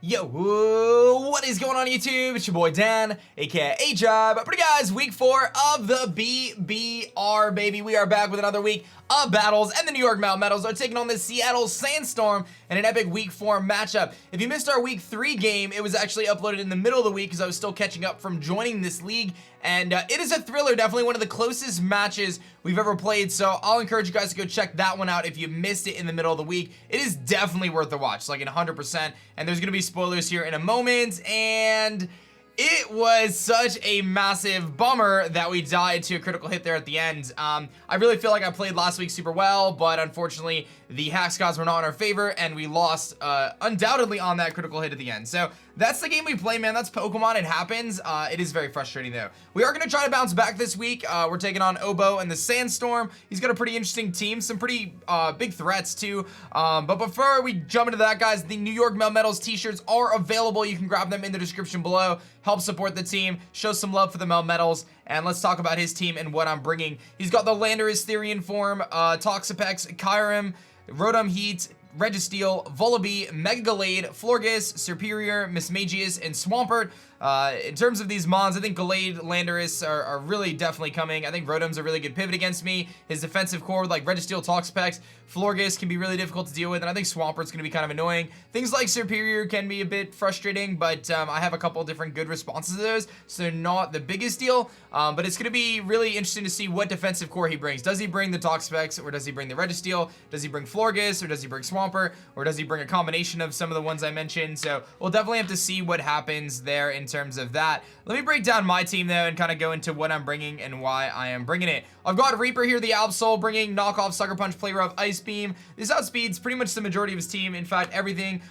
Yo, what is going on YouTube? It's your boy Dan, aka aDrive. But guys, week 4 of the BBR, baby. We are back with another week of battles, and the New York Melmetals are taking on the Seattle Sandstorm in an epic week 4 matchup. If you missed our week 3 game, it was actually uploaded in the middle of the week because I was still catching up from joining this league, and it is a thriller, definitely one of the closest matches we've ever played, so I'll encourage you guys to go check that one out if you missed it in the middle of the week. It is definitely worth the watch, like 100%, and there's gonna be spoilers here in a moment, and it was such a massive bummer that we died to a critical hit there at the end. I really feel like I played last week super well, but unfortunately the hack gods were not in our favor, and we lost undoubtedly on that critical hit at the end. So that's the game we play, man. That's Pokemon. It happens. It is very frustrating though. We are going to try to bounce back this week. We're taking on Obo and the Sandstorm. He's got a pretty interesting team, some pretty big threats too. But before we jump into that, guys, the New York Melmetals t-shirts are available. You can grab them in the description below. Help support the team, show some love for the Melmetals, and let's talk about his team and what I'm bringing. He's got the Landorus-T form, Toxapex, Kyurem, Rotom Heat, Registeel, Volibee, Mega Gallade, Florges, Serperior, Mismagius, and Swampert. In terms of these mons, I think Gallade, Landorus are really definitely coming. I think Rotom's a really good pivot against me. His defensive core with like Registeel, Toxapex, Florges can be really difficult to deal with, and I think Swampert's going to be kind of annoying. Things like Serperior can be a bit frustrating, but I have a couple different good responses to those, so not the biggest deal. But it's going to be really interesting to see what defensive core he brings. Does he bring the Toxapex, or does he bring the Registeel? Does he bring Florges, or does he bring Swampert, or does he bring a combination of some of the ones I mentioned? So we'll definitely have to see what happens there in terms of that. Let me break down my team though and kind of go into what I'm bringing and why I am bringing it. I've got Reaper here, the Absol, bringing knockoff Sucker Punch, Play Rough, Ice Beam. This outspeeds pretty much the majority of his team. In fact, everything,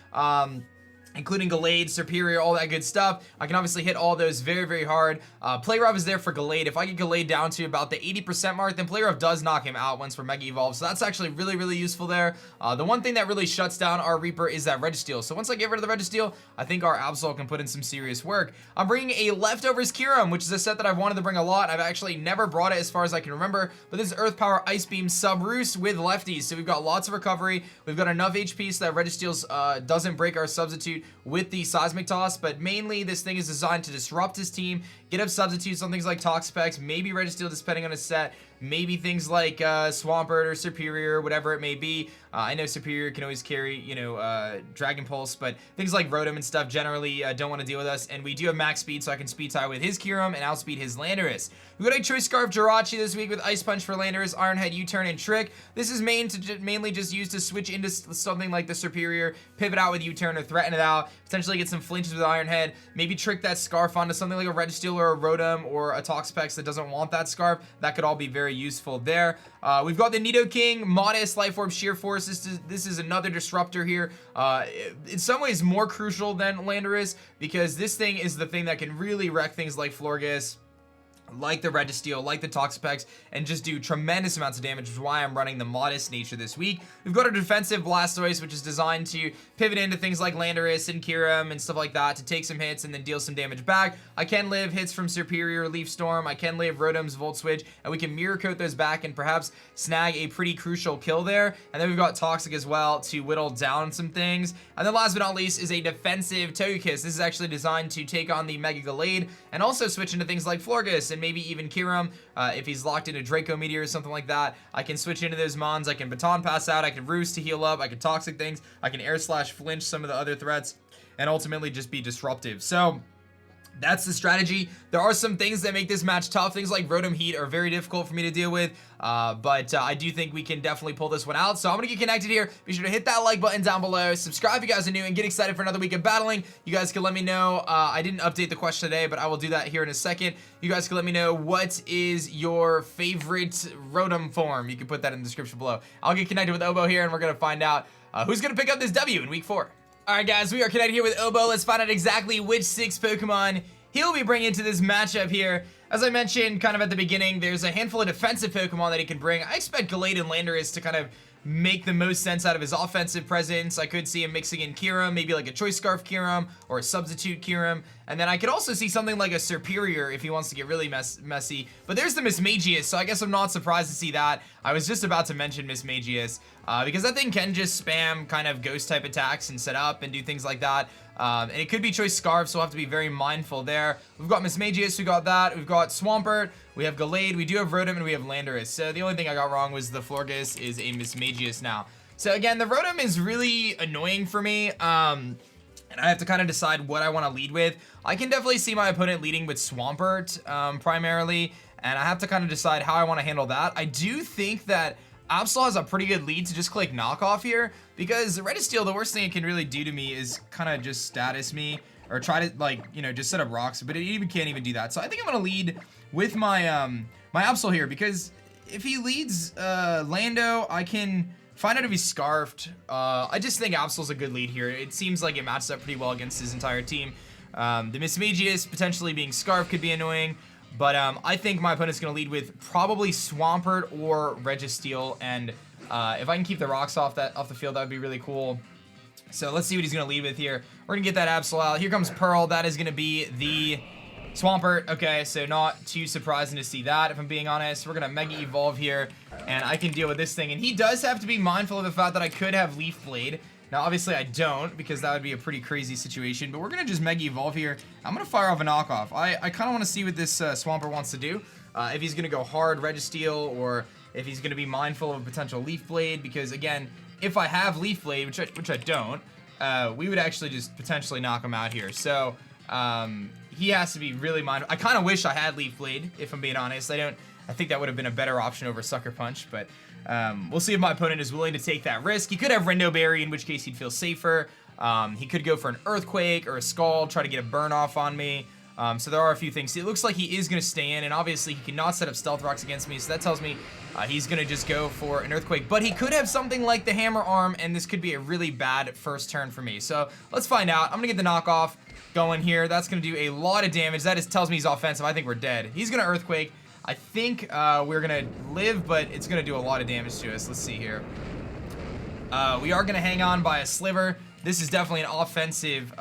including Gallade, Serperior, all that good stuff. I can obviously hit all those very, very hard. Play Rough is there for Gallade. If I get Gallade down to about the 80% mark, then Play Rough does knock him out once we're Mega Evolved. So that's actually really, really useful there. The one thing that really shuts down our Reaper is that Registeel. So once I get rid of the Registeel, I think our Absol can put in some serious work. I'm bringing a Leftovers Kyurem, which is a set that I've wanted to bring a lot. I've actually never brought it as far as I can remember, but this is Earth Power Ice Beam Sub Roost with lefties. So we've got lots of recovery. We've got enough HP so that Registeel's doesn't break our substitute with the Seismic Toss, but mainly this thing is designed to disrupt his team, get up substitutes on things like Toxapex, maybe Registeel depending on his set, maybe things like Swampert or Serperior, whatever it may be. I know Serperior can always carry, you know, Dragon Pulse, but things like Rotom and stuff generally don't want to deal with us, and we do have max speed, so I can speed tie with his Kyurem and outspeed his Landorus. We've got a Choice Scarf Jirachi this week with Ice Punch for Landorus, Iron Head, U-Turn, and Trick. This is mainly just used to switch into something like the Serperior, pivot out with U-Turn or threaten it out, potentially get some flinches with Iron Head, maybe trick that Scarf onto something like a Registeel or a Rotom or a Toxapex that doesn't want that Scarf. That could all be very useful there. We've got the Nidoking, Modest, Life Orb, Sheer Force. This is another disruptor here. In some ways more crucial than Landorus, because this thing is the thing that can really wreck things like Florges, like the Registeel, like the Toxapex, and just do tremendous amounts of damage, which is why I'm running the Modest nature this week. We've got a defensive Blastoise, which is designed to pivot into things like Landorus and Kyurem and stuff like that to take some hits and then deal some damage back. I can live hits from Serperior, Leaf Storm, I can live Rotom's Volt Switch, and we can Mirror Coat those back and perhaps snag a pretty crucial kill there. And then we've got Toxic as well to whittle down some things. And then last but not least is a defensive Togekiss. This is actually designed to take on the Mega Gallade and also switch into things like Florges and maybe even Kyurem. If he's locked into Draco Meteor or something like that, I can switch into those mons. I can Baton Pass out, I can Roost to heal up, I can Toxic things, I can Air Slash flinch some of the other threats, and ultimately just be disruptive. So that's the strategy. There are some things that make this match tough. Things like Rotom Heat are very difficult for me to deal with, but I do think we can definitely pull this one out. So I'm going to get connected here. Be sure to hit that like button down below. Subscribe if you guys are new, and get excited for another week of battling. You guys can let me know. I didn't update the question today, but I will do that here in a second. You guys can let me know what is your favorite Rotom form. You can put that in the description below. I'll get connected with Obo here, and we're going to find out who's going to pick up this W in week 4. Alright guys, we are connected here with Obo. Let's find out exactly which 6 Pokemon he'll be bringing to this matchup here. As I mentioned kind of at the beginning, there's a handful of defensive Pokemon that he can bring. I expect Gallade and Landorus to kind of make the most sense out of his offensive presence. I could see him mixing in Kyurem, maybe like a Choice Scarf Kyurem or a Substitute Kyurem. And then I could also see something like a Serperior if he wants to get really messy. But there's the Mismagius, so I guess I'm not surprised to see that. I was just about to mention Mismagius because that thing can just spam kind of ghost type attacks and set up and do things like that. And it could be choice Scarf, so we'll have to be very mindful there. We've got Mismagius, we got that. We've got Swampert, we have Gallade, we do have Rotom, and we have Landorus. So the only thing I got wrong was the Florges is a Mismagius now. So again, the Rotom is really annoying for me. And I have to kind of decide what I want to lead with. I can definitely see my opponent leading with Swampert primarily, and I have to kind of decide how I want to handle that. I do think that Absol has a pretty good lead to just click knockoff here, because Registeel, the worst thing it can really do to me is kind of just status me, or try to, like, you know, just set up rocks, but it even can't even do that. So I think I'm going to lead with my my Absol here, because if he leads Lando, I can find out if he's Scarfed. I just think Absol's a good lead here. It seems like it matches up pretty well against his entire team. The Mismagius potentially being Scarfed could be annoying, but I think my opponent's going to lead with probably Swampert or Registeel, and if I can keep the rocks off the field, that would be really cool. So let's see what he's going to lead with here. We're going to get that Absol out. Here comes Pearl. That is going to be the Swampert. Okay, so not too surprising to see that, if I'm being honest. We're going to Mega Evolve here, and I can deal with this thing. And he does have to be mindful of the fact that I could have Leaf Blade. Now, obviously, I don't, because that would be a pretty crazy situation. But we're going to just Mega Evolve here. I'm going to fire off a knockoff. I kind of want to see what this Swampert wants to do. If he's going to go hard Registeel, or if he's going to be mindful of a potential Leaf Blade. Because, again, if I have Leaf Blade, which I don't, we would actually just potentially knock him out here. So, he has to be really mindful. I kind of wish I had Leaf Blade, if I'm being honest. I think that would have been a better option over Sucker Punch, but we'll see if my opponent is willing to take that risk. He could have Rendo Berry, in which case he'd feel safer. He could go for an Earthquake or a Scald, try to get a burn off on me. So there are a few things. It looks like he is going to stay in, and obviously he cannot set up Stealth Rocks against me, so that tells me he's going to just go for an Earthquake. But he could have something like the Hammer Arm, and this could be a really bad first turn for me. So let's find out. I'm going to get the knockoff going here. That's going to do a lot of damage. That tells me he's offensive. I think we're dead. He's going to Earthquake. I think we're going to live, but it's going to do a lot of damage to us. Let's see here. We are going to hang on by a sliver. This is definitely an offensive,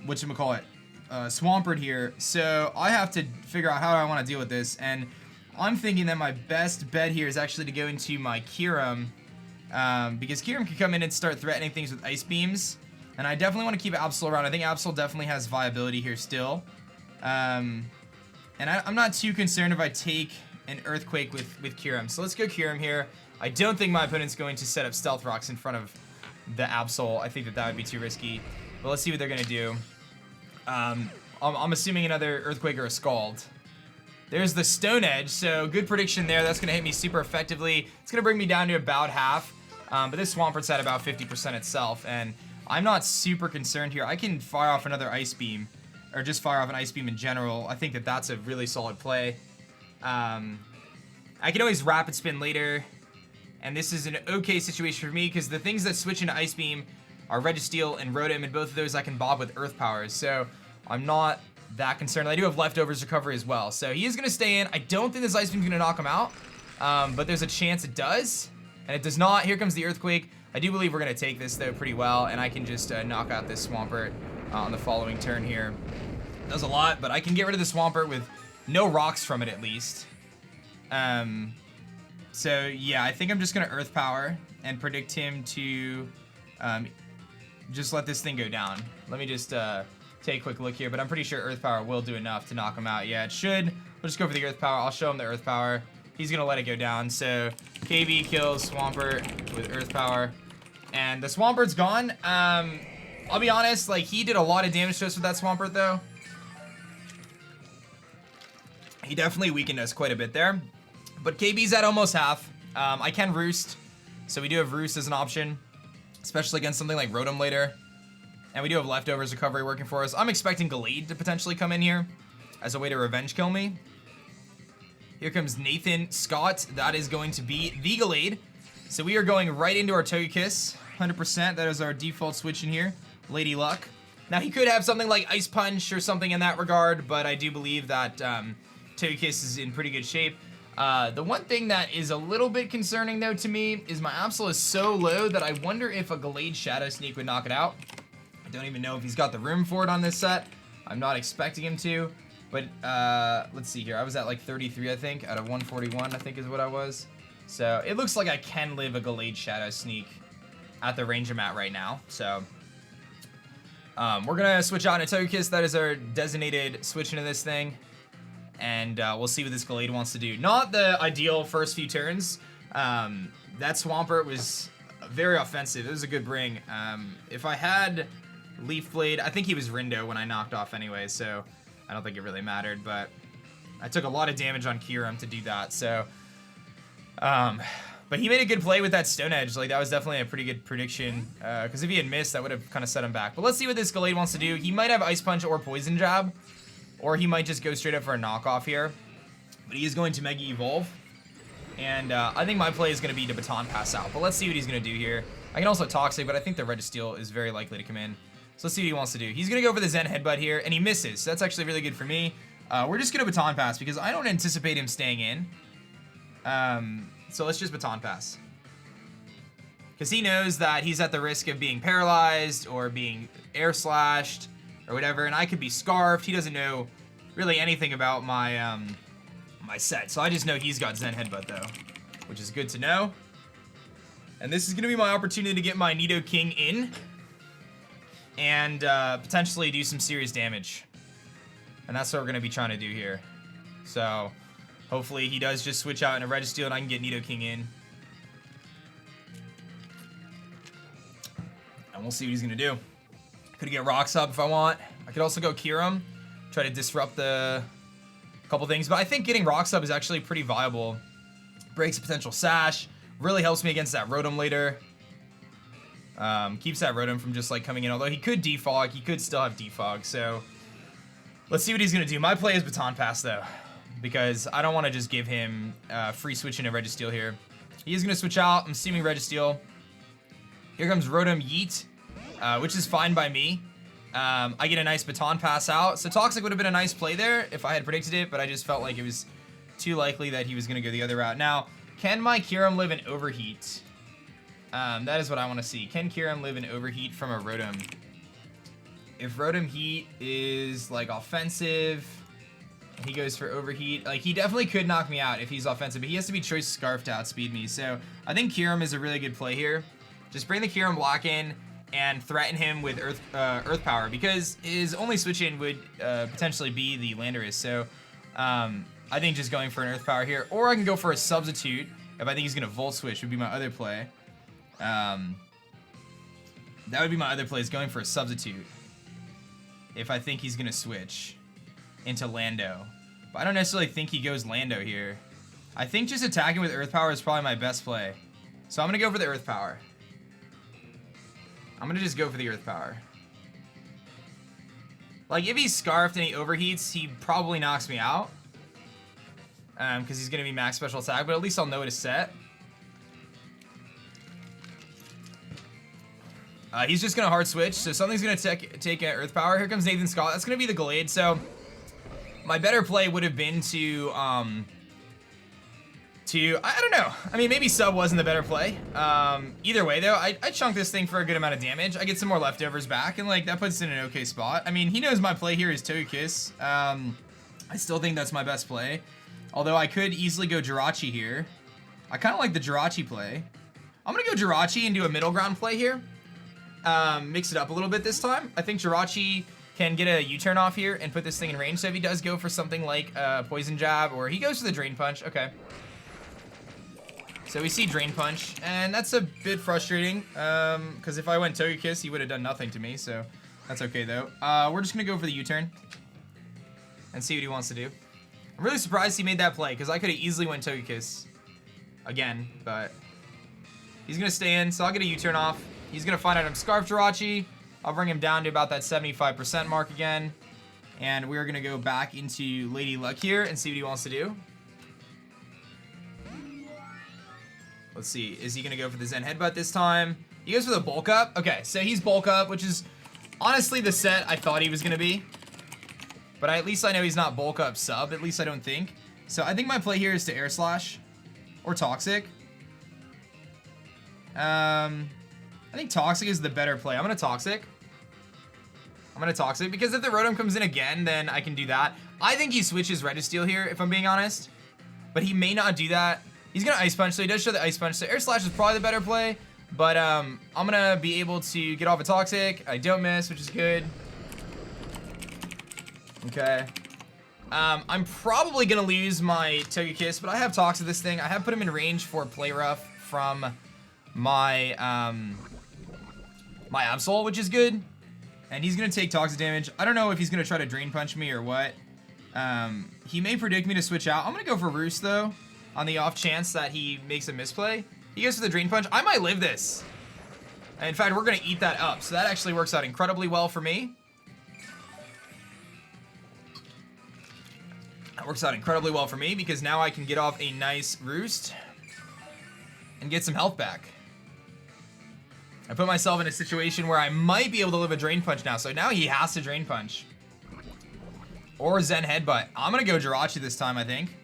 whatchamacallit, Swampert here. So I have to figure out how I want to deal with this, and I'm thinking that my best bet here is actually to go into my Kyurem, because Kyurem can come in and start threatening things with Ice Beams, and I definitely want to keep Absol around. I think Absol definitely has viability here still. And I'm not too concerned if I take an Earthquake with Kyurem. So let's go Kyurem here. I don't think my opponent's going to set up Stealth Rocks in front of the Absol. I think that would be too risky. But let's see what they're going to do. I'm assuming another Earthquake or a Scald. There's the Stone Edge, so good prediction there. That's going to hit me super effectively. It's going to bring me down to about half. But this Swampert's at about 50% itself, and I'm not super concerned here. I can fire off another Ice Beam, or just fire off an Ice Beam in general. I think that that's a really solid play. I can always Rapid Spin later, and this is an okay situation for me, because the things that switch into Ice Beam are Registeel and Rotom, and both of those I can bob with Earth Powers, so I'm not that concerned. I do have Leftovers Recovery as well, so he is going to stay in. I don't think this Ice Beam is going to knock him out, but there's a chance it does, and it does not. Here comes the Earthquake. I do believe we're going to take this, though, pretty well, and I can just knock out this Swampert on the following turn here. Does a lot, but I can get rid of the Swampert with no rocks from it, at least. So, yeah, I think I'm just going to Earth Power and predict him to just let this thing go down. Let me just take a quick look here, but I'm pretty sure Earth Power will do enough to knock him out. Yeah, it should. We'll just go for the Earth Power. I'll show him the Earth Power. He's going to let it go down. So, KB kills Swampert with Earth Power. And the Swampert's gone. I'll be honest, like, he did a lot of damage to us with that Swampert, though. He definitely weakened us quite a bit there. But KB's at almost half. I can Roost. So we do have Roost as an option, especially against something like Rotom later. And we do have Leftovers Recovery working for us. I'm expecting Gallade to potentially come in here as a way to revenge kill me. Here comes Nathan Scott. That is going to be the Gallade. So we are going right into our Togekiss. 100%. That is our default switch in here. Lady Luck. Now, he could have something like Ice Punch or something in that regard, but I do believe that Togekiss is in pretty good shape. The one thing that is a little bit concerning, though, to me is my Absol is so low that I wonder if a Gallade Shadow Sneak would knock it out. I don't even know if he's got the room for it on this set. I'm not expecting him to. But let's see here. I was at like 33, I think, out of 141, I think is what I was. So it looks like I can live a Gallade Shadow Sneak at the range I'm at right now. So We're gonna switch out into Togekiss. That is our designated switch into this thing. And we'll see what this Gallade wants to do. Not the ideal first few turns. That Swampert was very offensive. It was a good bring. If I had Leaf Blade, I think he was Rindo when I knocked off anyway, so I don't think it really mattered, but I took a lot of damage on Kyurem to do that, so but he made a good play with that Stone Edge. Like, that was definitely a pretty good prediction, because if he had missed, that would have kind of set him back. But let's see what this Gallade wants to do. He might have Ice Punch or Poison Jab, or he might just go straight up for a knockoff here, but he is going to Mega Evolve. And I think my play is going to be to Baton Pass out, but let's see what he's going to do here. I can also Toxic, but I think the Registeel is very likely to come in. So let's see what he wants to do. He's going to go for the Zen Headbutt here, and he misses. So that's actually really good for me. We're just going to Baton Pass because I don't anticipate him staying in. So let's just Baton Pass. Because he knows that he's at the risk of being paralyzed or being air slashed or whatever, and I could be scarfed. He doesn't know really anything about my my set, so I just know he's got Zen Headbutt though, which is good to know. And this is gonna be my opportunity to get my Nidoking in and potentially do some serious damage, and that's what we're gonna be trying to do here. So hopefully he does just switch out in a Registeel and I can get Nidoking in, and we'll see what he's gonna do. Could get Rocks up if I want. I could also go Kyurem, try to disrupt the couple things, but I think getting Rocks up is actually pretty viable. Breaks a potential Sash, really helps me against that Rotom later. Keeps that Rotom from just like coming in, although he could Defog, he could still have Defog, so let's see what he's gonna do. My play is Baton Pass though, because I don't want to just give him free switch into Registeel here. He is gonna switch out, I'm assuming Registeel. Here comes Rotom Yeet, which is fine by me. I get a nice Baton Pass out, so Toxic would have been a nice play there if I had predicted it, but I just felt like it was too likely that he was going to go the other route. Now, can my Kyurem live in Overheat? That is what I want to see. Can Kyurem live in Overheat from a Rotom? If Rotom Heat is, like, offensive, he goes for Overheat. Like, he definitely could knock me out if he's offensive, but he has to be Choice Scarf to outspeed me, so I think Kyurem is a really good play here. Just bring the Kyurem block in and threaten him with Earth Power, because his only switch in would potentially be the Landorus. So I think just going for an Earth Power here, or I can go for a Substitute if I think he's gonna Volt Switch, would be my other play. That would be my other play, is going for a Substitute if I think he's gonna switch into Lando. But I don't necessarily think he goes Lando here. I think just attacking with Earth Power is probably my best play. So I'm gonna go for the Earth Power. I'm gonna just go for the Earth Power. Like, if he's Scarfed and he overheats, he probably knocks me out. Because he's gonna be max special attack, but at least I'll know it is set. He's just gonna hard switch, so something's gonna take an Earth Power. Here comes Nathan Scott. That's gonna be the Gallade, so my better play would have been to I don't know. I mean, maybe Sub wasn't the better play. Either way, though, I chunk this thing for a good amount of damage. I get some more leftovers back, and, like, that puts it in an okay spot. I mean, he knows my play here is Togekiss. I still think that's my best play. Although I could easily go Jirachi here. I kind of like the Jirachi play. I'm going to go Jirachi and do a middle ground play here. Mix it up a little bit this time. I think Jirachi can get a U-turn off here and put this thing in range. So if he does go for something like Poison Jab, or he goes for the Drain Punch, okay. So we see Drain Punch, and that's a bit frustrating, because if I went Togekiss, he would have done nothing to me, so that's okay, though. We're just going to go for the U-turn and see what he wants to do. I'm really surprised he made that play, because I could have easily went Togekiss again, but he's going to stay in, so I'll get a U-turn off. He's going to find out I'm Scarf Jirachi. I'll bring him down to about that 75% mark again, and we're going to go back into Lady Luck here and see what he wants to do. Let's see, is he gonna go for the Zen Headbutt this time? He goes for the Bulk Up. Okay, so he's Bulk Up, which is honestly the set I thought he was gonna be. But at least I know he's not Bulk Up Sub, at least I don't think. So I think my play here is to Air Slash or Toxic. I think Toxic is the better play. I'm gonna Toxic. Because if the Rotom comes in again, then I can do that. I think he switches Registeel here, if I'm being honest. But he may not do that. He's gonna Ice Punch, so he does show the Ice Punch. So Air Slash is probably the better play, But I'm gonna be able to get off a Toxic. I don't miss, which is good. Okay. I'm probably gonna lose my Togekiss, but I have Toxic this thing. I have put him in range for Play Rough from my my Absol, which is good. And he's gonna take Toxic damage. I don't know if he's gonna try to Drain Punch me or what. He may predict me to switch out. I'm gonna go for Roost though, on the off chance that he makes a misplay. He goes for the Drain Punch. I might live this. And in fact, we're gonna eat that up. So that actually works out incredibly well for me. That works out incredibly well for me because now I can get off a nice Roost and get some health back. I put myself in a situation where I might be able to live a Drain Punch now. So now he has to Drain Punch. Or Zen Headbutt. I'm gonna go Jirachi this time, I think.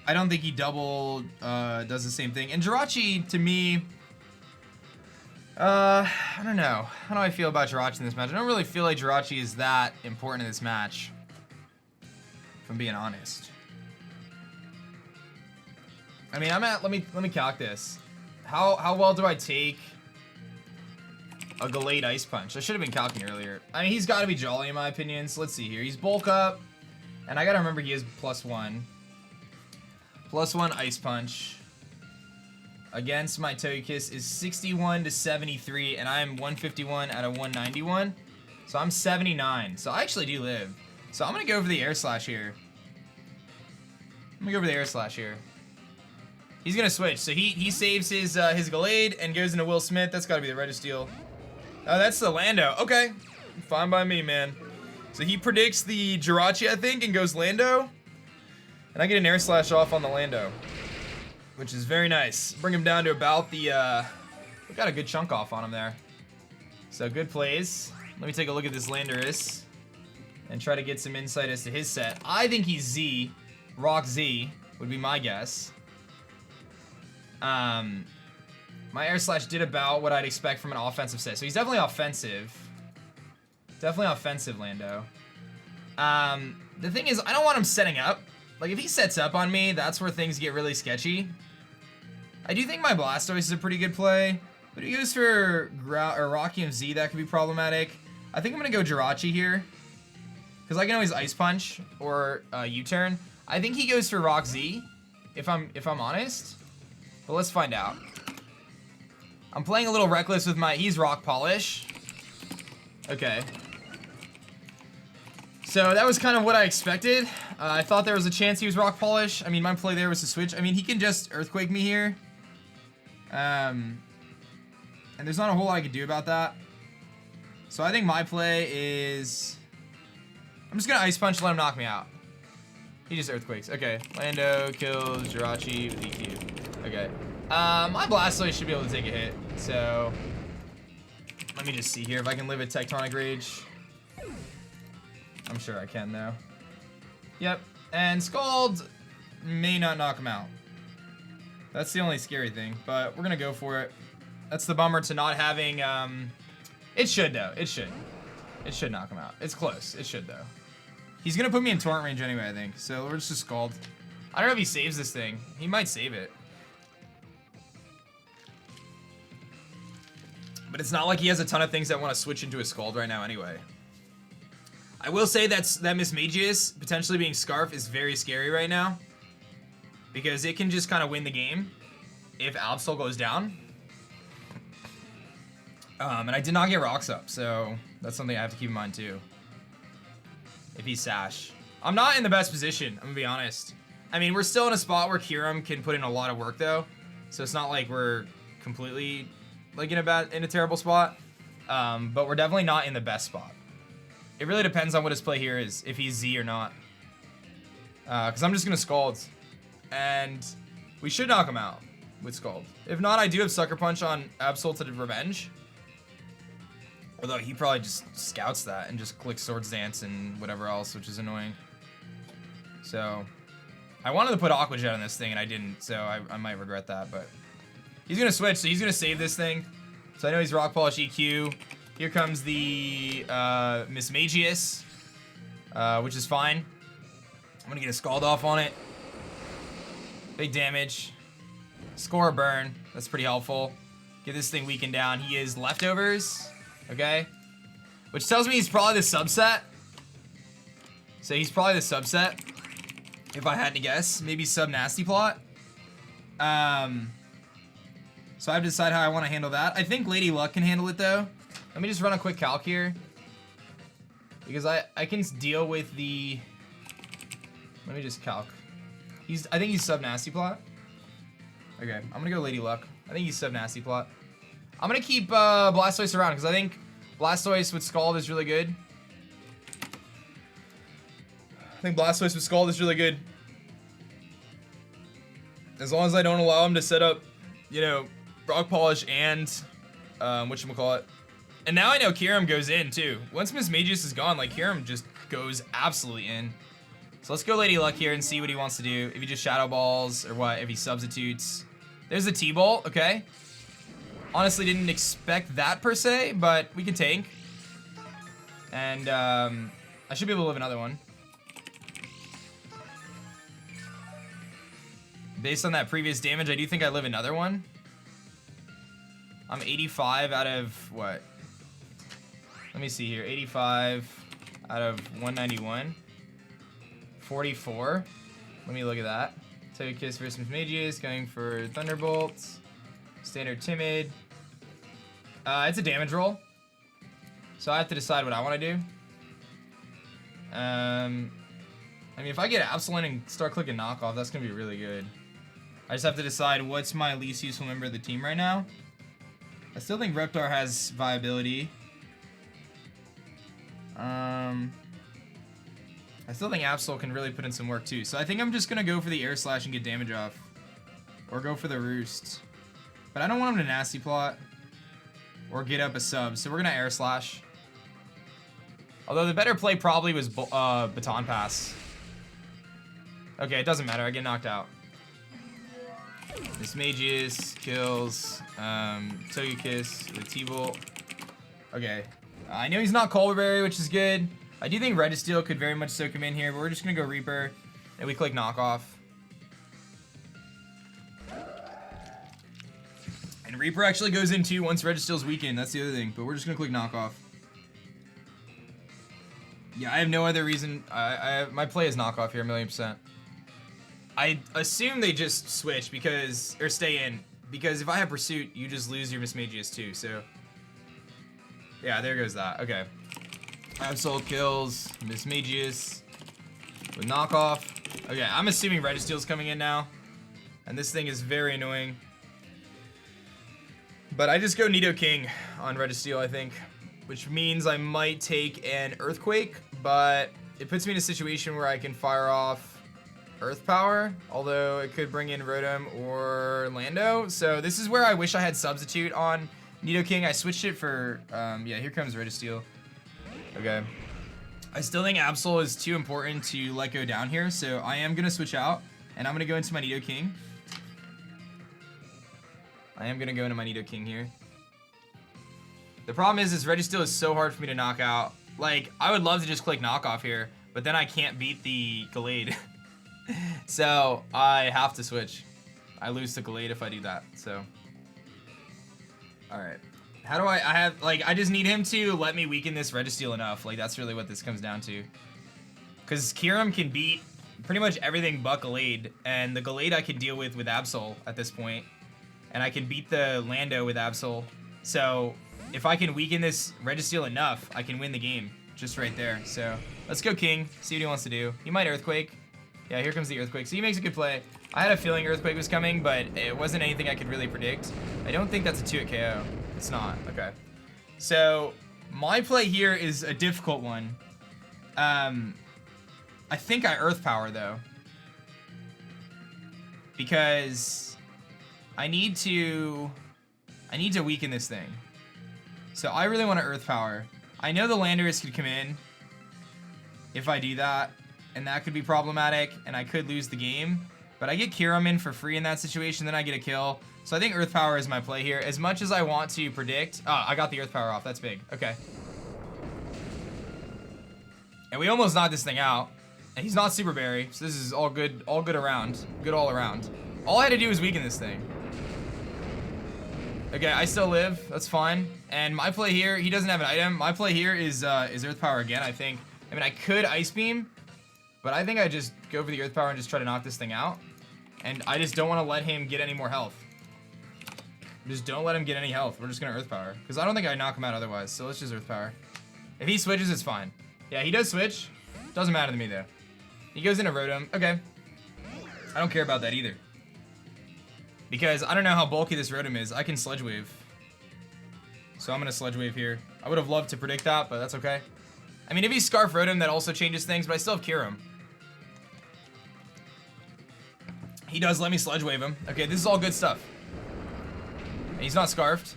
I don't think he double does the same thing. And Jirachi, to me, I don't know. How do I feel about Jirachi in this match? I don't really feel like Jirachi is that important in this match, if I'm being honest. I mean, let me calc this. How well do I take a Gallade Ice Punch? I should have been calculating earlier. I mean, he's got to be Jolly in my opinion. So let's see here. He's bulk up, and I gotta remember he is +1. +1 Ice Punch against my Togekiss is 61 to 73, and I'm 151 out of 191. So I'm 79. So I actually do live. So I'm gonna go for the Air Slash here. He's gonna switch. So he saves his Gallade and goes into Will Smith. That's gotta be the reddest deal. Oh, that's the Lando. Okay. Fine by me, man. So he predicts the Jirachi, I think, and goes Lando. And I get an Air Slash off on the Lando, which is very nice. Bring him down to about the, we got a good chunk off on him there. So good plays. Let me take a look at this Landorus and try to get some insight as to his set. I think he's Z. Rock Z would be my guess. My Air Slash did about what I'd expect from an offensive set. So he's definitely offensive. Definitely offensive, Lando. The thing is, I don't want him setting up. Like, if he sets up on me, that's where things get really sketchy. I do think my Blastoise is a pretty good play, but if he goes for Rocky Z, that could be problematic. I think I'm gonna go Jirachi here, because I can always Ice Punch or U-turn. I think he goes for Rock Z, if I'm honest. But let's find out. I'm playing a little reckless with he's Rock Polish. Okay. So that was kind of what I expected. I thought there was a chance he was Rock Polish. I mean, my play there was to switch. I mean, he can just Earthquake me here. And there's not a whole lot I could do about that. So I think my play is, I'm just gonna Ice Punch, let him knock me out. He just Earthquakes. Okay. Lando kills Jirachi with EQ. Okay. My Blastoise should be able to take a hit. So let me just see here if I can live a Tectonic Rage. I'm sure I can though. Yep. And Scald may not knock him out. That's the only scary thing, but we're gonna go for it. That's the bummer to not having, it should though, it should. It should knock him out. It's close, it should though. He's gonna put me in Torrent range anyway, I think, so we're just Scald. I don't know if he saves this thing. He might save it. But it's not like he has a ton of things that want to switch into a Scald right now anyway. I will say that Mismagius potentially being Scarf is very scary right now, because it can just kind of win the game if Absol goes down. And I did not get Rocks up, so that's something I have to keep in mind too. If he's Sash. I'm not in the best position, I'm gonna be honest. I mean, we're still in a spot where Kyurem can put in a lot of work though, so it's not like we're completely like in a terrible spot. But we're definitely not in the best spot. It really depends on what his play here is, if he's Z or not. Because I'm just gonna Scald. And we should knock him out with Scald. If not, I do have Sucker Punch on Absol to Revenge. Although he probably just scouts that and just clicks Swords Dance and whatever else, which is annoying. So, I wanted to put Aqua Jet on this thing and I didn't, so I might regret that, but he's gonna switch, so he's gonna save this thing. So I know he's Rock Polish EQ. Here comes the Mismagius, which is fine. I'm gonna get a Scald off on it. Big damage. Score a burn. That's pretty helpful. Get this thing weakened down. He is leftovers. Okay. Which tells me he's probably the subset. So he's probably the subset. If I had to guess. Maybe sub-nasty plot. So I have to decide how I want to handle that. I think Lady Luck can handle it though. Let me just run a quick calc here. Because I can deal with the... Let me just calc. I think he's sub-nasty plot. Okay, I'm gonna go Lady Luck. I think he's sub-nasty plot. I'm gonna keep Blastoise around because I think Blastoise with Scald is really good. I think Blastoise with Scald is really good. As long as I don't allow him to set up, you know, Rock Polish and whatchamacallit. And now I know Kyurem goes in too. Once Mismagius is gone, like Kyurem just goes absolutely in. So let's go Lady Luck here and see what he wants to do. If he just Shadow Balls or what, if he substitutes. There's the T-Bolt, okay. Honestly didn't expect that per se, but we can tank. And I should be able to live another one. Based on that previous damage, I do think I live another one. I'm 85 out of what? Let me see here. 85 out of 191. 44. Let me look at that. Togekiss versus Mismagius, going for Thunderbolts. Standard Timid. It's a damage roll. So I have to decide what I want to do. I mean, if I get Absol and start clicking knockoff, that's going to be really good. I just have to decide what's my least useful member of the team right now. I still think Reptar has viability. I still think Absol can really put in some work too. So I think I'm just going to go for the Air Slash and get damage off. Or go for the Roost. But I don't want him to Nasty Plot. Or get up a sub. So we're going to Air Slash. Although the better play probably was Baton Pass. Okay, it doesn't matter. I get knocked out. Mismagius kills Togekiss with T-Bolt. Okay. I know he's not Colberberry, which is good. I do think Registeel could very much soak him in here, but we're just going to go Reaper. And we click knockoff. And Reaper actually goes in too once Registeel's weakened. That's the other thing. But we're just going to click knockoff. Yeah, I have no other reason. My play is knockoff here, 1,000,000%. I assume they just switch because, or stay in, because if I have Pursuit, you just lose your Mismagius too, so. Yeah, there goes that. Okay. Absol kills Mismagius with knockoff. Okay, I'm assuming Registeel's coming in now. And this thing is very annoying. But I just go Nidoking on Registeel, I think. Which means I might take an Earthquake, but it puts me in a situation where I can fire off Earth Power, although it could bring in Rotom or Lando. So this is where I wish I had Substitute on Nidoking. I switched it for, yeah, here comes Registeel. Okay. I still think Absol is too important to let go down here, so I am going to switch out, and I'm going to go into my Nidoking. I am going to go into my Nidoking here. The problem is Registeel is so hard for me to knock out. Like, I would love to just click knockoff here, but then I can't beat the Gallade. So, I have to switch. I lose to Gallade if I do that, so. Alright. How do I just need him to let me weaken this Registeel enough. Like, that's really what this comes down to. Because Kyurem can beat pretty much everything but Gallade, and the Gallade I can deal with Absol at this point. And I can beat the Lando with Absol. So, if I can weaken this Registeel enough, I can win the game. Just right there. So, let's go King. See what he wants to do. He might Earthquake. Yeah, here comes the Earthquake. So he makes a good play. I had a feeling Earthquake was coming, but it wasn't anything I could really predict. I don't think that's a 2-hit KO. It's not. Okay. So, my play here is a difficult one. I think I Earth Power, though. Because I need to weaken this thing. So I really want to Earth Power. I know the Landorus could come in if I do that, and that could be problematic, and I could lose the game. But I get Kyurem in for free in that situation, then I get a kill. So I think Earth Power is my play here. As much as I want to predict... Oh, I got the Earth Power off. That's big. Okay. And we almost knocked this thing out. And he's not Super Berry, so this is all good around. Good all around. All I had to do was weaken this thing. Okay, I still live. That's fine. And my play here, he doesn't have an item. My play here is Earth Power again, I think. I mean, I could Ice Beam, but I think I just go for the Earth Power and just try to knock this thing out. And I just don't want to let him get any more health. Just don't let him get any health. We're just going to Earth Power. Because I don't think I knock him out otherwise, so let's just Earth Power. If he switches, it's fine. Yeah, he does switch. Doesn't matter to me, though. He goes into Rotom. Okay. I don't care about that either. Because I don't know how bulky this Rotom is. I can Sludge Wave. So I'm going to Sludge Wave here. I would have loved to predict that, but that's okay. I mean, if he's Scarf Rotom, that also changes things, but I still have Kyurem. He does let me Sludge Wave him. Okay, this is all good stuff. And he's not Scarfed.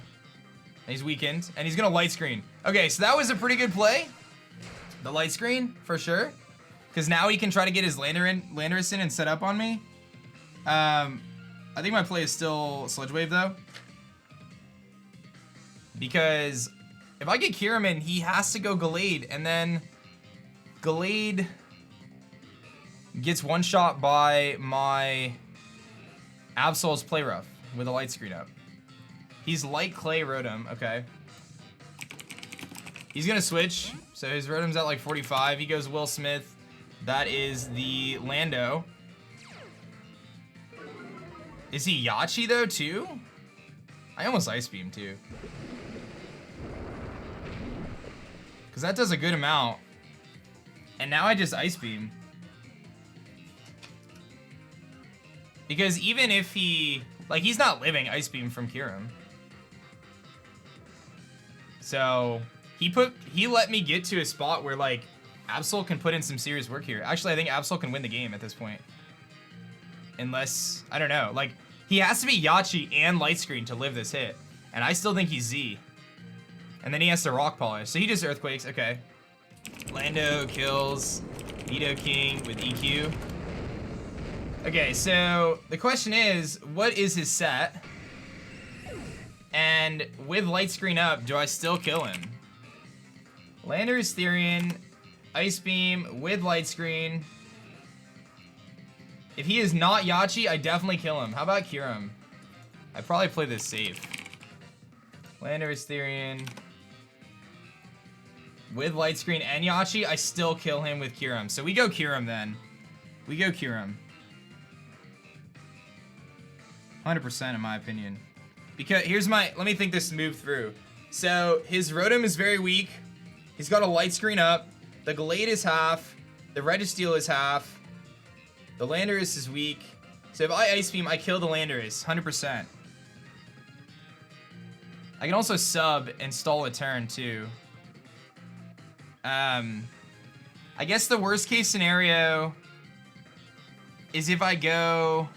And he's weakened. And he's going to Light Screen. Okay, so that was a pretty good play. The Light Screen, for sure. Because now he can try to get his Landorus in and set up on me. I think my play is still Sludge Wave, though. Because if I get Kyurem in, he has to go Gallade. And then Gallade gets one shot by my Absol's Play Rough with a Light Screen up. He's Light Clay Rotom, okay. He's gonna switch, so his Rotom's at like 45. He goes Will Smith. That is the Lando. Is he Yachi though too? I almost Ice Beam too. Cause that does a good amount. And now I just Ice Beam. Because even if he, like, he's not living Ice Beam from Kyurem. So he let me get to a spot where like Absol can put in some serious work here. Actually, I think Absol can win the game at this point. Unless, I don't know, like he has to be Yachi and Light Screen to live this hit. And I still think he's Z. And then he has to Rock Polish. So he just Earthquakes, okay. Lando kills Nidoking with EQ. Okay, so the question is, what is his set? And with Light Screen up, do I still kill him? Landorus Therian, Ice Beam with Light Screen. If he is not Yachi, I definitely kill him. How about Kyurem? I probably play this safe. Landorus Therian with Light Screen and Yachi, I still kill him with Kyurem. So we go Kyurem then. We go Kyurem. 100% in my opinion. Because here's my, let me think this move through. So his Rotom is very weak. He's got a Light Screen up. The Gallade is half. The Registeel is half. The Landorus is weak. So if I Ice Beam, I kill the Landorus, 100%. I can also sub and stall a turn too. I guess the worst case scenario is if I go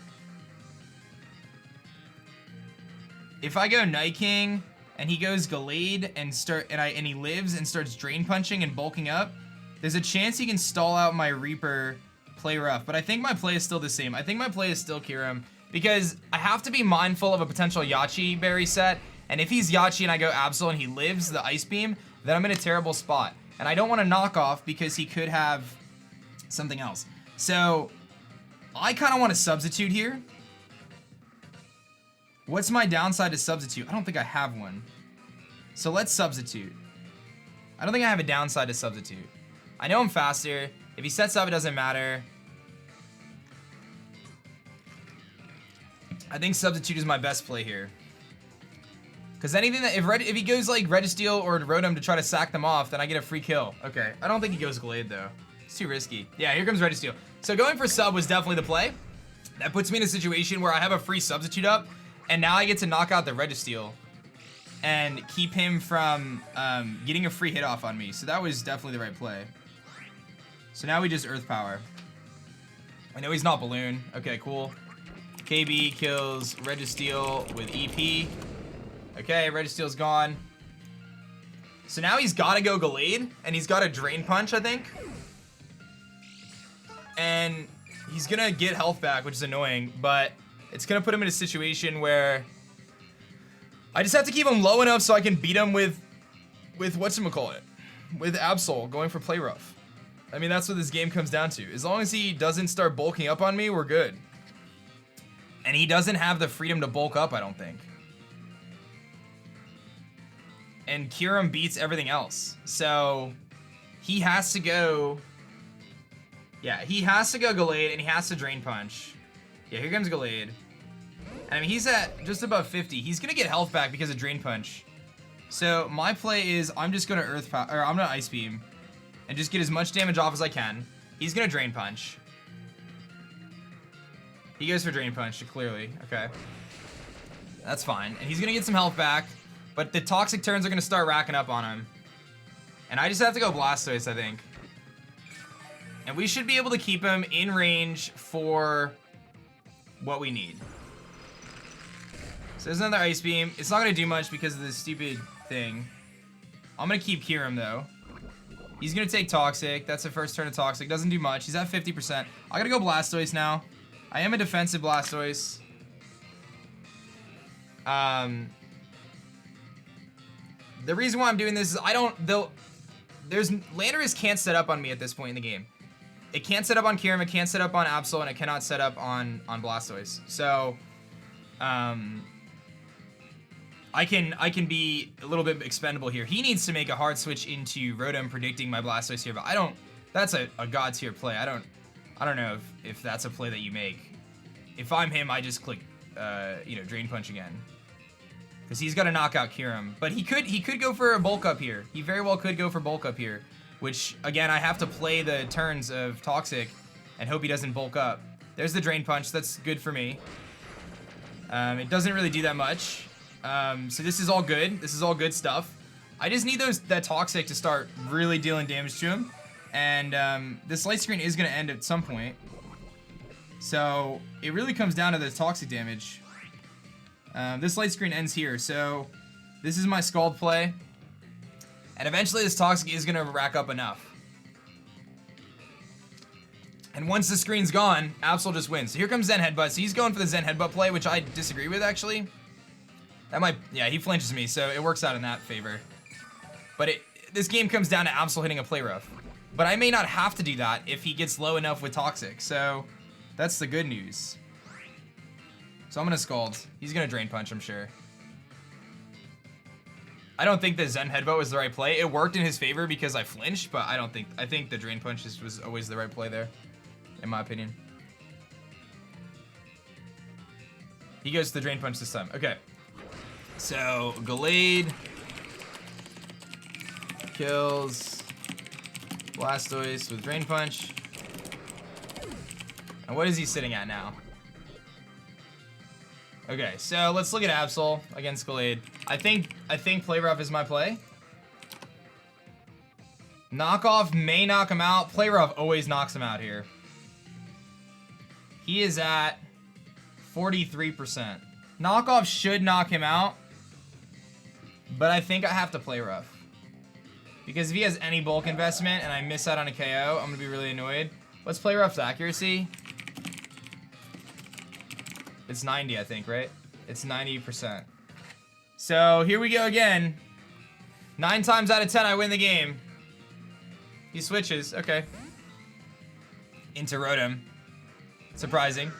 Night King and he goes Gallade and he lives and starts Drain Punching and bulking up, there's a chance he can stall out my Reaper Play Rough. But I think my play is still the same. I think my play is still Kyurem because I have to be mindful of a potential Yachi berry set. And if he's Yachi and I go Absol and he lives the Ice Beam, then I'm in a terrible spot. And I don't want to knock off because he could have something else. So I kind of want to substitute here. What's my downside to substitute? I don't think I have one. So let's substitute. I don't think I have a downside to substitute. I know I'm faster. If he sets up, it doesn't matter. I think substitute is my best play here. Because anything that, if he goes like Registeel or Rotom to try to sack them off, then I get a free kill. Okay, I don't think he goes Gallade though. It's too risky. Yeah, here comes Registeel. So going for sub was definitely the play. That puts me in a situation where I have a free substitute up, and now I get to knock out the Registeel and keep him from getting a free hit off on me. So that was definitely the right play. So now we just Earth Power. I know he's not Balloon. Okay, cool. KB kills Registeel with EP. Okay, Registeel's gone. So now he's got to go Gallade, and he's got a Drain Punch, I think. And he's going to get health back, which is annoying, but it's going to put him in a situation where I just have to keep him low enough so I can beat him with whatchamacallit, with Absol going for Play Rough. I mean, that's what this game comes down to. As long as he doesn't start bulking up on me, we're good. And he doesn't have the freedom to bulk up, I don't think. and Kyurem beats everything else. So he has to go. Yeah, he has to go Gallade, and he has to Drain Punch. Yeah, here comes Gallade. And I mean, he's at just above 50. He's gonna get health back because of Drain Punch. So my play is I'm just gonna I'm gonna Ice Beam, and just get as much damage off as I can. He's gonna Drain Punch. He goes for Drain Punch, clearly. Okay. That's fine. And he's gonna get some health back, but the toxic turns are gonna start racking up on him. And I just have to go Blastoise, I think. And we should be able to keep him in range for what we need. So there's another Ice Beam. It's not gonna do much because of this stupid thing. I'm gonna keep Kyurem though. He's gonna take Toxic. That's the first turn of Toxic. Doesn't do much. He's at 50%. I gotta go Blastoise now. I am a defensive Blastoise. The reason why I'm doing this is Landorus can't set up on me at this point in the game. It can't set up on Kyurem, it can't set up on Absol, and it cannot set up on Blastoise. So, I can be a little bit expendable here. He needs to make a hard switch into Rotom, predicting my Blastoise here, but I don't. That's a god tier play. I don't know if that's a play that you make. If I'm him, I just click, Drain Punch again, because he's got to knock out Kyurem. But he could go for a Bulk Up here. He very well could go for Bulk Up here, which again I have to play the turns of Toxic and hope he doesn't bulk up. There's the Drain Punch. That's good for me. It doesn't really do that much. So this is all good. This is all good stuff. I just need that Toxic to start really dealing damage to him. And this light screen is going to end at some point. So it really comes down to the Toxic damage. This light screen ends here. So this is my Scald play. And eventually this Toxic is going to rack up enough. And once the screen's gone, Absol just wins. So here comes Zen Headbutt. So he's going for the Zen Headbutt play, which I disagree with, actually. Yeah, he flinches me, so it works out in that favor. But this game comes down to Absol hitting a Play Rough. But I may not have to do that if he gets low enough with Toxic, so that's the good news. So I'm gonna Scald. He's gonna Drain Punch, I'm sure. I don't think the Zen Headbutt was the right play. It worked in his favor because I flinched, but I think the Drain Punch was always the right play there, in my opinion. He goes to the Drain Punch this time. Okay. So, Gallade kills Blastoise with Drain Punch. And what is he sitting at now? Okay, so let's look at Absol against Gallade. I think Play Rough is my play. Knockoff may knock him out. Play Rough always knocks him out here. He is at 43%. Knockoff should knock him out, but I think I have to Play Rough. Because if he has any bulk investment and I miss out on a KO, I'm going to be really annoyed. What's Play Rough's accuracy? It's 90, I think, right? It's 90%. So here we go again. 9 times out of 10, I win the game. He switches. Okay. Into Rotom. Surprising.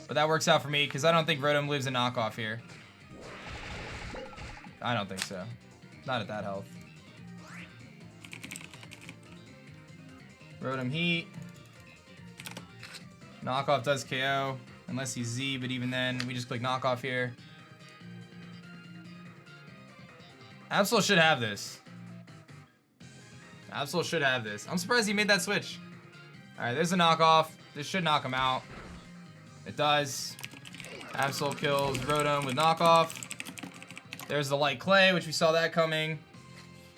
But that works out for me because I don't think Rotom lives a knockoff here. I don't think so. Not at that health. Rotom Heat. Knockoff does KO. Unless he's Z, but even then, we just click knockoff here. Absol should have this. Absol should have this. I'm surprised he made that switch. Alright, there's a knockoff. This should knock him out. It does. Absol kills Rotom with knockoff. There's the light clay, which we saw that coming.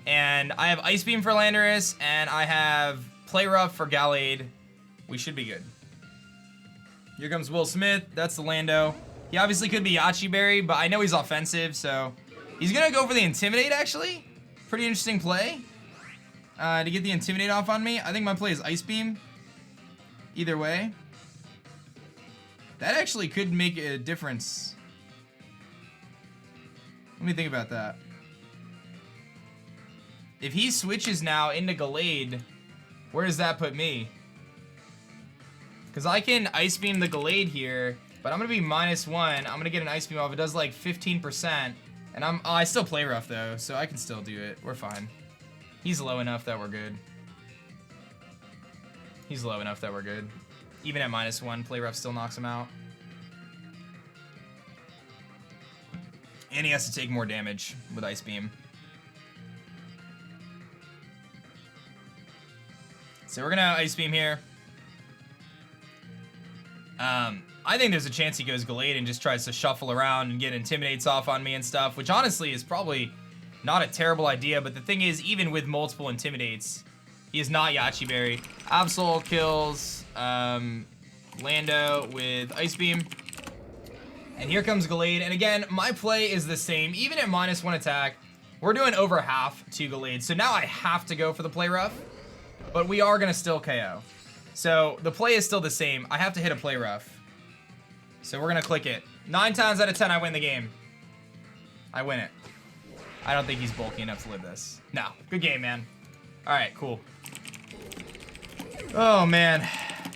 And I have Ice Beam for Landorus, and I have Play Rough for Gallade. We should be good. Here comes Will Smith. That's the Lando. He obviously could be Yachi Berry, but I know he's offensive, so he's gonna go for the Intimidate, actually. Pretty interesting play. To get the Intimidate off on me. I think my play is Ice Beam. Either way. That actually could make a difference. Let me think about that. If he switches now into Gallade, where does that put me? Because I can Ice Beam the Gallade here, but I'm going to be -1. I'm going to get an Ice Beam off. It does like 15%, and And I still play rough though, so I can still do it. We're fine. He's low enough that we're good. He's low enough that we're good. Even at -1, play rough still knocks him out. And he has to take more damage with Ice Beam. So we're gonna Ice Beam here. I think there's a chance he goes Gallade and just tries to shuffle around and get Intimidates off on me and stuff, which honestly is probably not a terrible idea, but the thing is, even with multiple Intimidates, he is not Yachi Berry. Absol kills Lando with Ice Beam. And here comes Gallade, and again, my play is the same. Even at -1 attack, we're doing over half to Gallade, so now I have to go for the play rough, but we are gonna still KO. So the play is still the same. I have to hit a play rough. So we're gonna click it. 9 times out of 10, I win the game. I win it. I don't think he's bulky enough to live this. No, good game, man. All right, cool. Oh, man.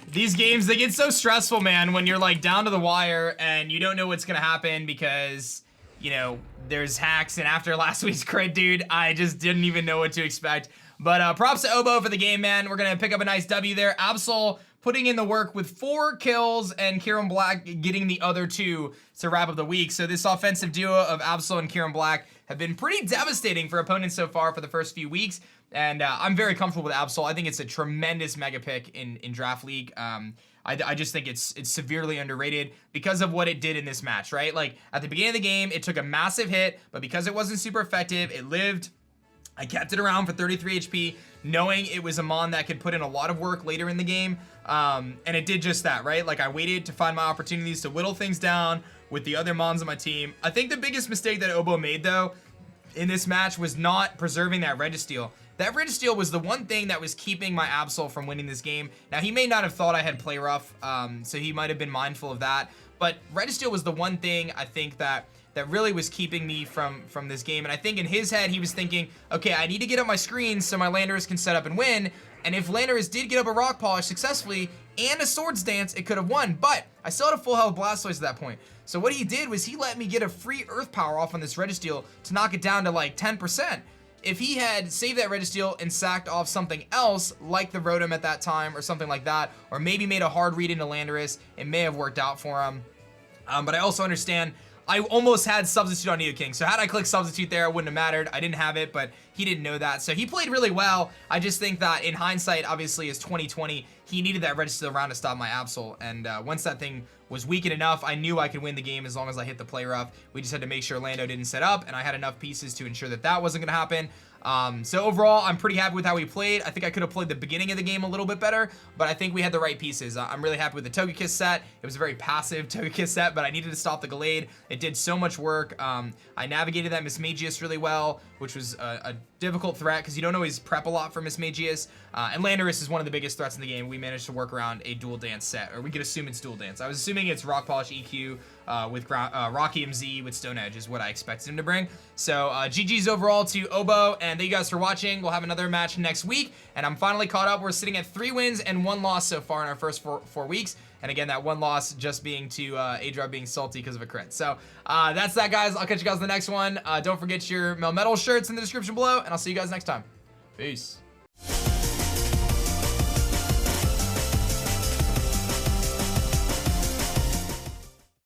These games, they get so stressful, man, when you're like down to the wire and you don't know what's gonna happen because, you know, there's hacks, and after last week's crit, dude, I just didn't even know what to expect. But props to Obo for the game, man. We're gonna pick up a nice W there. Absol putting in the work with 4 kills and Kyurem-B getting the other 2 to wrap up the week. So this offensive duo of Absol and Kyurem-B have been pretty devastating for opponents so far for the first few weeks. And I'm very comfortable with Absol. I think it's a tremendous mega pick in Draft League. I just think it's severely underrated because of what it did in this match, right? Like, at the beginning of the game, it took a massive hit, but because it wasn't super effective, it lived. I kept it around for 33 HP, knowing it was a Mon that could put in a lot of work later in the game, and it did just that, right? Like, I waited to find my opportunities to whittle things down with the other Mons on my team. I think the biggest mistake that Obo made, though, in this match was not preserving that Registeel. That Registeel was the one thing that was keeping my Absol from winning this game. Now, he may not have thought I had play rough, so he might have been mindful of that, but Registeel was the one thing I think that really was keeping me from this game. And I think in his head, he was thinking, okay, I need to get up my screen so my Landorus can set up and win. And if Landorus did get up a Rock Polish successfully and a Swords Dance, it could have won. But I still had a full health Blastoise at that point. So what he did was he let me get a free Earth Power off on this Registeel to knock it down to like 10%. If he had saved that Registeel and sacked off something else, like the Rotom at that time or something like that, or maybe made a hard read into Landorus, it may have worked out for him. But I also understand I almost had Substitute on Nidoking, so had I clicked Substitute there, it wouldn't have mattered. I didn't have it, but he didn't know that. So he played really well. I just think that in hindsight, obviously, as 2020, he needed that Registeel round to stop my Absol. And once that thing was weakened enough, I knew I could win the game as long as I hit the play rough. We just had to make sure Lando didn't set up, and I had enough pieces to ensure that that wasn't going to happen. So overall, I'm pretty happy with how we played. I think I could have played the beginning of the game a little bit better, but I think we had the right pieces. I'm really happy with the Togekiss set. It was a very passive Togekiss set, but I needed to stop the Gallade. It did so much work. I navigated that Mismagius really well, which was a difficult threat because you don't always prep a lot for Mismagius. And Landorus is one of the biggest threats in the game. We managed to work around a dual dance set, or we could assume it's dual dance. I was assuming it's Rock Polish EQ with Rocky MZ with Stone Edge is what I expected him to bring. So GG's overall to Obo, and thank you guys for watching. We'll have another match next week, and I'm finally caught up. We're sitting at 3 wins and 1 loss so far in our first four weeks. And again, that 1 loss just being to aDrive being salty because of a crit. So that's that, guys. I'll catch you guys in the next one. Don't forget your Melmetals shirts in the description below, and I'll see you guys next time. Peace.